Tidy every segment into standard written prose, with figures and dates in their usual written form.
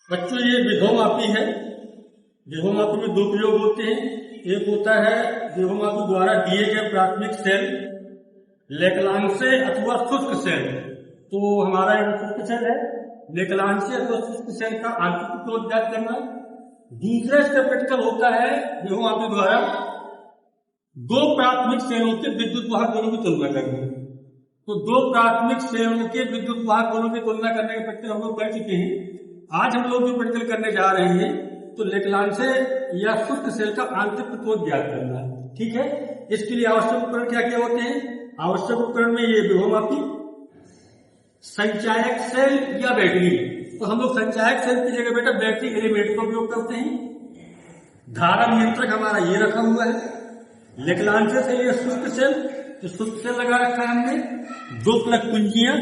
बच्चों ये विभव मापी है। विभव मापी में दो प्रयोग होते हैं। एक होता है विभव मापी द्वारा दिए गए प्राथमिक सेल लेक्लांसे अथवा शुष्क सेल। तो हमारा एक शुष्क सेल है, लेक्लांसे अथवा शुष्क सेल का आंतरिक प्रतिरोध ज्ञात करना। दूसरा इसका प्रैक्टिकल होता है विभव मापी द्वारा दो प्राथमिक सेलों के विद्युत वाहक गुणों की तुलना करना। तो दो प्राथमिक सेलों के विद्युत वाहक गुणों की तुलना करने के प्रैक्टिकल हम लोग कर चुके हैं। आज हम लोग जो प्रैक्टिकल करने जा रहे हैं तो लेक्लांसे या शुष्क सेल का आंतरिक प्रतिरोध ज्ञात करना है। ठीक है, इसके लिए आवश्यक उपकरण क्या क्या होते हैं? आवश्यक उपकरण में ये विभव मापी, संचायक सेल या बैटरी। तो हम लोग संचायक सेल की जगह बेटा बैटरी एलिमेंट का उपयोग करते हैं। धारा नियंत्रक हमारा ये रखा हुआ है। लेक्लांसे से ये शुष्क सेल, तो शुष्क सेल लगा रखा है हमने। दो प्लग कुंजियां,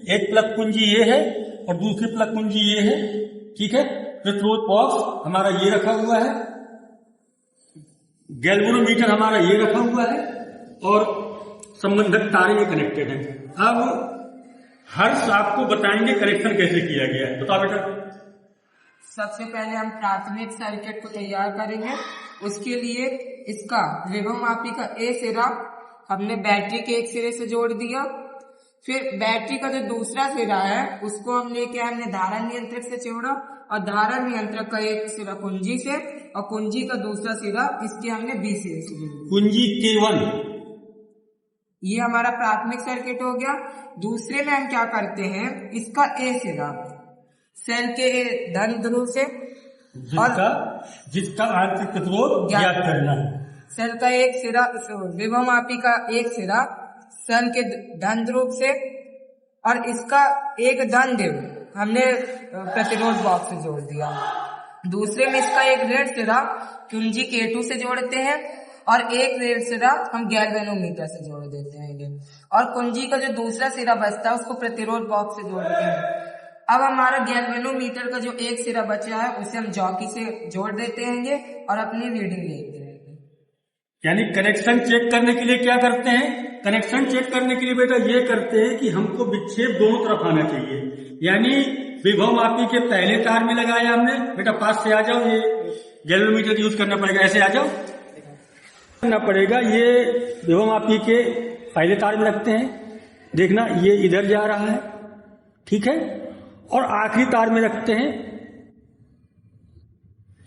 एक प्लग कुंजी ये है और दूसरी प्लग कुंजी ये है। ठीक है, प्रतिरोध बॉक्स हमारा ये रखा हुआ है। गैल्वेनोमीटर हमारा ये रखा हुआ है और संबंधक तारे में कनेक्टेड है। अब हर्ष आपको बताएंगे कनेक्शन कैसे किया गया है। बताओ बेटा। सबसे पहले हम प्राथमिक सर्किट को तैयार करेंगे। उसके लिए इसका विभव मापी का ए सिरा हमने बैटरी के एक सिरे से जोड़ दिया। फिर बैटरी का जो दूसरा सिरा है उसको हम लेके हमने धारा नियंत्रक से जोड़ा और धारा नियंत्रक का एक सिरा कुंजी से और कुंजी का दूसरा सिरा इसके हमने बी सिरे से जोड़ा। कुंजी K1 ये हमारा प्राथमिक सर्किट हो गया। दूसरे में हम क्या करते हैं, इसका ए सिरा सेल के धन ध्रुव से जिसका आंतरिक प्रतिरोध ज्ञात करना है। सेल का एक सिरा विभव मापी का एक सिरा सेल के धन ध्रुव से और इसका एक धन ध्रुव हमने प्रतिरोध बॉक्स से जोड़ दिया। दूसरे में इसका एक ऋण सिरा कुंजी K2 से जोड़ते हैं और एक ऋण सिरा हम गैल्वेनोमीटर से जोड़ देते हैं और कुंजी का जो दूसरा सिरा बचता है उसको प्रतिरोध बॉक्स से जोड़ते हैं। अब हमारा गैल्वेनोमीटर का जो एक सिरा बचा है उसे हम जॉकी से जोड़ देते हैं और अपनी रीडिंग लेते हैं। यानी कनेक्शन चेक करने के लिए क्या करते हैं? कनेक्शन चेक करने के लिए बेटा ये करते हैं कि हमको विक्षेप दोनों तरफ आना चाहिए। यानी विभव मापी के पहले तार में लगाया हमने, बेटा पास से आ जाओ, ये गैल्वेनोमीटर यूज करना पड़ेगा, ऐसे आ जाओ करना पड़ेगा। ये विभव मापी के पहले तार में रखते हैं, देखना ये इधर जा रहा है, ठीक है, और आखिरी तार में रखते हैं,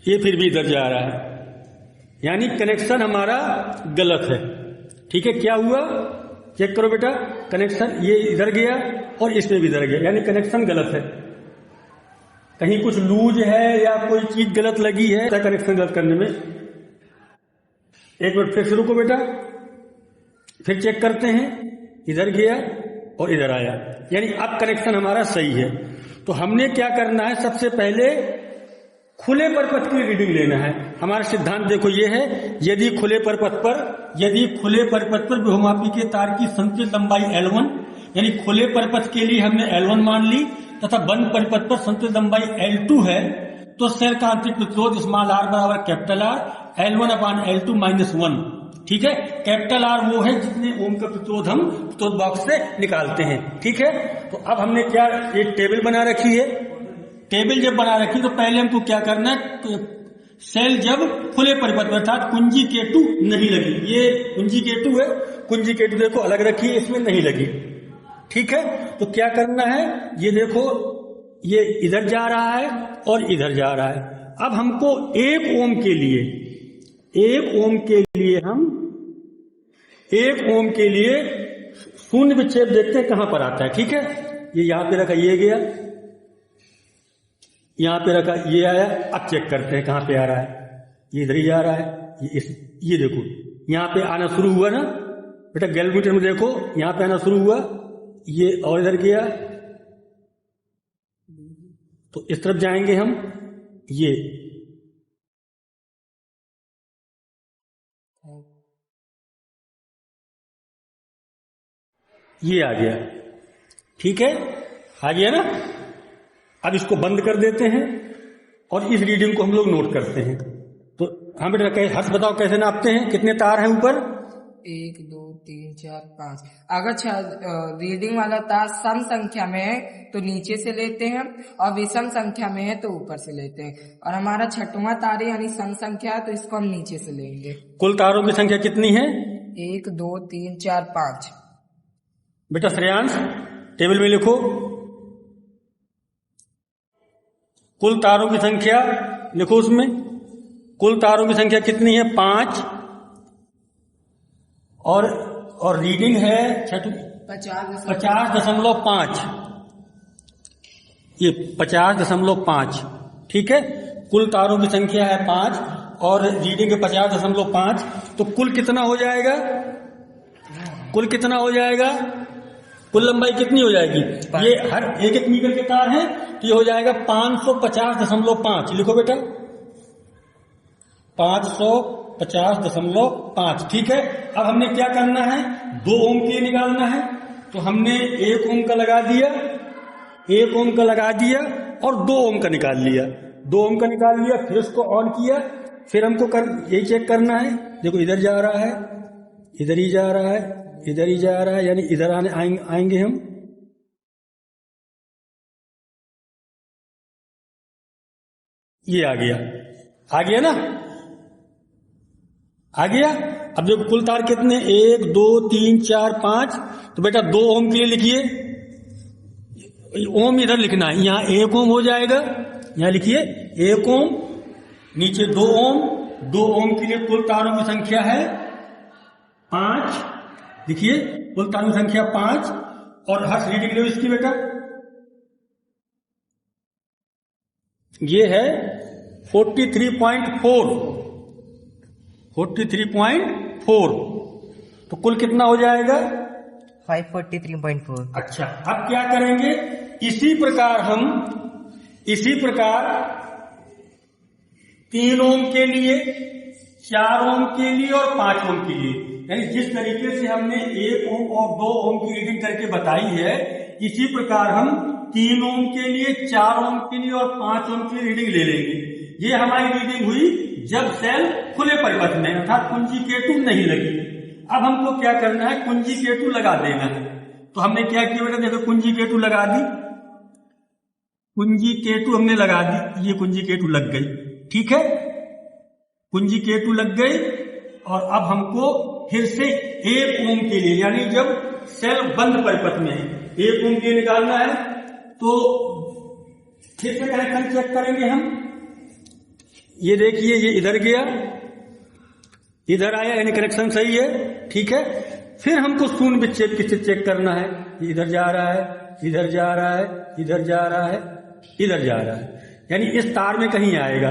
ये फिर भी इधर जा रहा है। यानी कनेक्शन हमारा गलत है। ठीक है, क्या हुआ चेक करो बेटा। कनेक्शन ये इधर गया और इसमें भी इधर गया, यानी कनेक्शन गलत है। कहीं कुछ लूज है या कोई चीज गलत लगी है कनेक्शन गलत करने में। एक मिनट फिर से रुको बेटा, फिर चेक करते हैं, इधर गया और इधर आया, यानी अब कनेक्शन हमारा सही है। तो हमने क्या करना है, सबसे पहले खुले परपथ की रीडिंग लेना है। हमारा सिद्धांत देखो ये है, यदि खुले परपथ पर विभव मापी के तार की संतुलित लंबाई L1, यानी खुले परपथ के लिए हमने L1 मान ली तथा बंद परिपथ पर संतुलित लंबाई L2 है, तो सेल का आंतरिक प्रतिरोध स्मॉल r बराबर कैपिटल R L1/L2 -1। ठीक है, कैपिटल R वो है जितने ओम का प्रतिरोध हम प्रतिरोध बॉक्स से निकालते हैं। ठीक है, तो अब हमने क्या एक टेबल बना रखी है। टेबल जब बना रखी तो पहले हमको क्या करना है, सेल जब खुले परिपथ में अर्थात कुंजी K2 नहीं लगी, ये कुंजी K2 है, कुंजी K2 देखो अलग रखी है, इसमें नहीं लगी। ठीक है, तो क्या करना है, ये देखो ये इधर जा रहा है और इधर जा रहा है। अब हमको 1 ओम के लिए शून्य विक्षेप देखते हैं कहां पर आता है। ठीक है, ये यहां पे रखा, ये गया, यहां पे रखा, ये आया। अब चेक करते हैं कहां पे आ रहा है, ये इधर ही जा रहा है। ये देखो यहां पे आना शुरू हुआ ना बेटा, गैल्वेनोमीटर में देखो यहां पे आना शुरू हुआ, ये और इधर गया, तो इस तरफ जाएंगे हम, ये आ गया। ठीक है, आ गया ना। अब इसको बंद कर देते हैं और इस रीडिंग को हम लोग नोट करते हैं। तो हाँ बेटा, हर्ष बताओ कैसे नापते हैं, कितने तार हैं ऊपर? 1 2 3 4 5। अगर रीडिंग वाला तार सम संख्या में है तो नीचे से लेते हैं, और विषम संख्या में है तो ऊपर से लेते हैं। और हमारा छठवां तार है यानी सम संख्या है, तो इसको हम नीचे से लेंगे। कुल तारों की संख्या कितनी है? 1 2 3 4 5। बेटा श्रेयांश टेबल में लिखो, कुल तारों की संख्या लिखो उसमें। कुल तारों की संख्या कितनी है? 5। और रीडिंग है 50.5। ये 50.5, ठीक है। कुल तारों की संख्या है 5 और रीडिंग है 50.5। तो कुल कितना हो जाएगा? कुल कितना हो जाएगा? कुल लंबाई कितनी हो जाएगी? ये हर एक मीटर के तार है, तो ये हो जाएगा 550.5। लिखो बेटा 550.5, ठीक है। अब हमने क्या करना है? 2 ओम के लिए निकालना है, तो हमने 1 ओम का लगा दिया, 1 ओम का लगा दिया और 2 ओम का निकाल लिया। 2 ओम का निकाल लिया, फिर उसको ऑन किया। फिर हमको यही चेक करना है, देखो इधर जा रहा है, इधर ही जा रहा है, इधर ही जा रहा है, यानी इधर आएंगे हम। ये आ गया ना? आ गया। अब देखो कुल तार कितने? 1 2 3 4 5। तो बेटा 2 ओम के लिए लिखिए, ओम इधर लिखना है, यहां 1 ओम हो जाएगा, यहां लिखिए 1 ओम, नीचे 2 ओम। 2 ओम के लिए कुल तारों की संख्या है 5। देखिए कुल तारों की संख्या 5। और हर्ष रीडिंग लो इसकी बेटा, ये है 43.4। 43.4। तो कुल कितना हो जाएगा? 543.4। अच्छा, अब क्या करेंगे? इसी प्रकार 3 ओम के लिए, 4 ओम के लिए और 5 ओम के लिए, यानी जिस तरीके से हमने 1 ओम और 2 ओम की रीडिंग करके बताई है, इसी प्रकार हम 3 ओम के लिए, 4 ओम के लिए और 5 ओम की रीडिंग ले लेंगे। ये हमारी रीडिंग हुई जब सेल खुले परिपथ में, अर्थात कुंजी K2 नहीं लगी। अब हमको क्या करना है? कुंजी K2 लगा देना है। तो हमने क्या किया बेटा, देखो कुंजी K2 लगा दी, कुंजी K2 हमने लगा दी, ये कुंजी K2 लग गई, ठीक है। कुंजी K2 लग गई। और अब हमको फिर से 1 ओम के लिए, यानी जब सेल बंद परिपथ में है, 1 ओम के लिए निकालना है। तो फिर से कनेक्शन चेक करेंगे हम। ये देखिए, ये इधर गया, इधर आया, यानी कनेक्शन सही है, ठीक है। फिर हमको शून्य विच्छेद किससे चेक करना है? इधर जा रहा है, इधर जा रहा है, इधर जा रहा है, इधर जा रहा है, यानी इस तार में कहीं आएगा।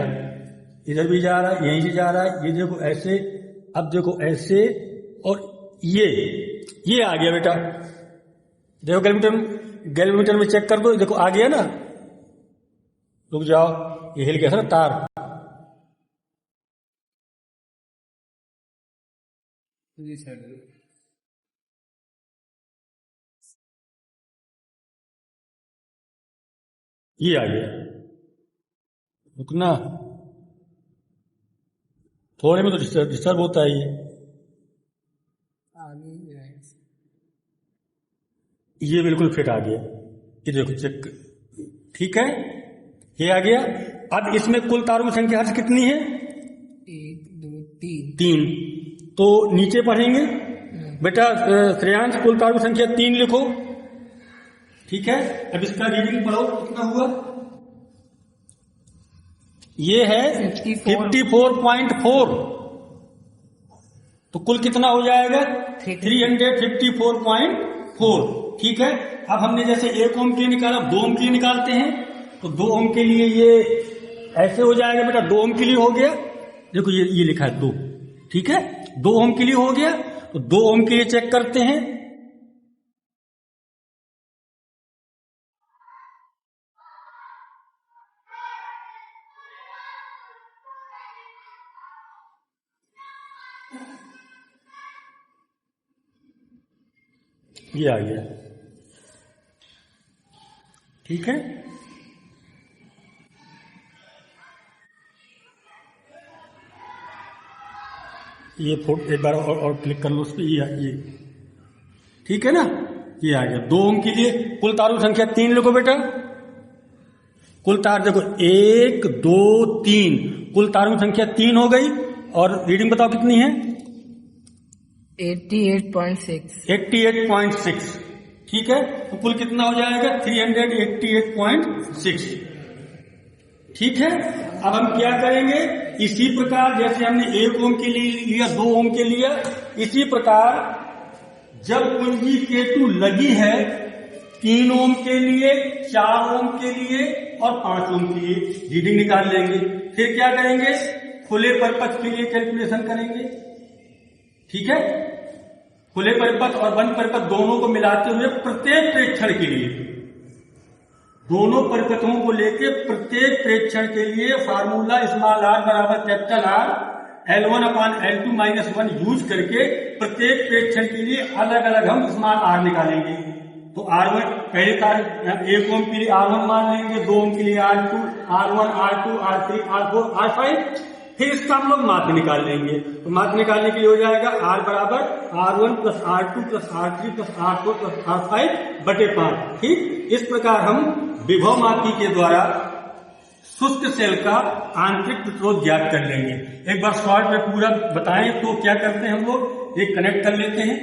इधर भी जा रहा है, यहीं से जा रहा है, ये देखो ऐसे, अब देखो ऐसे, और ये आ गया बेटा। देखो गैल्वेमीटर में चेक कर दो, देखो आ गया ना। रुक जाओ, ये हिल गया था ना तार। ये आ गया, रुकना, थोड़े में तो डिस्टर्ब होता है ये बिल्कुल फिट आ गया, ये देखो चेक, ठीक है, ये आ गया। अब इसमें कुल तारों की संख्या हर्ष कितनी है? 1 2 3। 3। तो नीचे पढ़ेंगे बेटा श्रेयांश, कुल तारों की संख्या 3 लिखो, ठीक है। अब इसका रीडिंग पढ़ो, कितना हुआ? ये है 54.4। तो कुल कितना हो जाएगा? 354.4, ठीक है। अब हमने जैसे 1 ओम के लिए निकाला, 2 ओम के लिए निकालते हैं। तो 2 ओम के लिए ये ऐसे हो जाएगा बेटा, 2 ओम के लिए हो गया, देखो ये लिखा है 2, ठीक है। 2 ओम के लिए हो गया, तो 2 ओम के लिए चेक करते हैं। ये आ गया, ठीक है। ये फोटो एक बार और क्लिक कर लो उस पर, ये ठीक है ना, ये आ गया। 2 ओम के लिए कुल तारों की संख्या 3 लिखो बेटा। कुल तार देखो 1 2 3, कुल तारों की संख्या 3 हो गई। और रीडिंग बताओ कितनी है? 88.6। 88.6, ठीक है। तो कुल कितना हो जाएगा? 388.6, ठीक है। अब हम क्या करेंगे, इसी प्रकार जैसे हमने 1 ओम के लिए लिया, 2 ओम के लिया, इसी प्रकार जब कुंजी K2 लगी है 3 ओम के लिए, 4 ओम के लिए और 5 ओम के लिए रीडिंग निकाल लेंगे। फिर क्या करेंगे, खुले परिपथ के लिए कैलकुलेशन करेंगे, ठीक है। खुले परिपथ और बंद परिपथ दोनों को मिलाते हुए प्रत्येक प्रेक्षण के लिए, दोनों परिपथों को लेके प्रत्येक प्रेक्षण के लिए फार्मूला स्मॉल r बराबर कैपिटल R L1/L2 - 1 यूज करके प्रत्येक प्रेक्षण के लिए अलग अलग हम स्मॉल r निकालेंगे। तो R1 पहले तार 1 ओम के लिए R1 मान लेंगे, 2 ओम के लिए R2, R1, R2, R3, R4, R5। फिर इसका हम लोग माध्य निकाल लेंगे। तो माध्य निकालने के लिए हो जाएगा R बराबर R1 + R2 + R3 + R4 + R5/5, ठीक। इस प्रकार हम विभव मापी के द्वारा शुष्क सेल का आंतरिक प्रतिरोध ज्ञात कर लेंगे। एक बार शॉर्ट में पूरा बताएं तो क्या करते हैं हम लोग, एक कनेक्ट कर लेते हैं।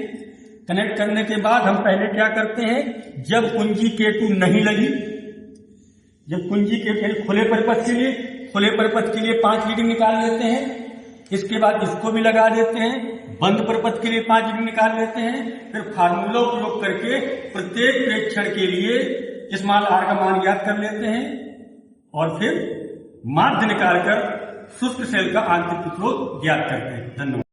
कनेक्ट करने के बाद हम पहले क्या करते हैं, जब कुंजी K2 नहीं लगी, जब कुंजी के खुले परिपथ के लिए, खुले परिपथ के लिए 5 रीडिंग निकाल लेते हैं। इसके बाद इसको भी लगा देते हैं। बंद परिपथ के लिए 5 रीडिंग निकाल लेते हैं। फिर फार्मूला उपयोग करके प्रत्येक प्रेक्षण के लिए स्मॉल r का मान ज्ञात कर लेते हैं और फिर माध्य निकालकर शुष्क सेल का आंतरिक प्रतिरोध ज्ञात करते हैं। धन्यवाद।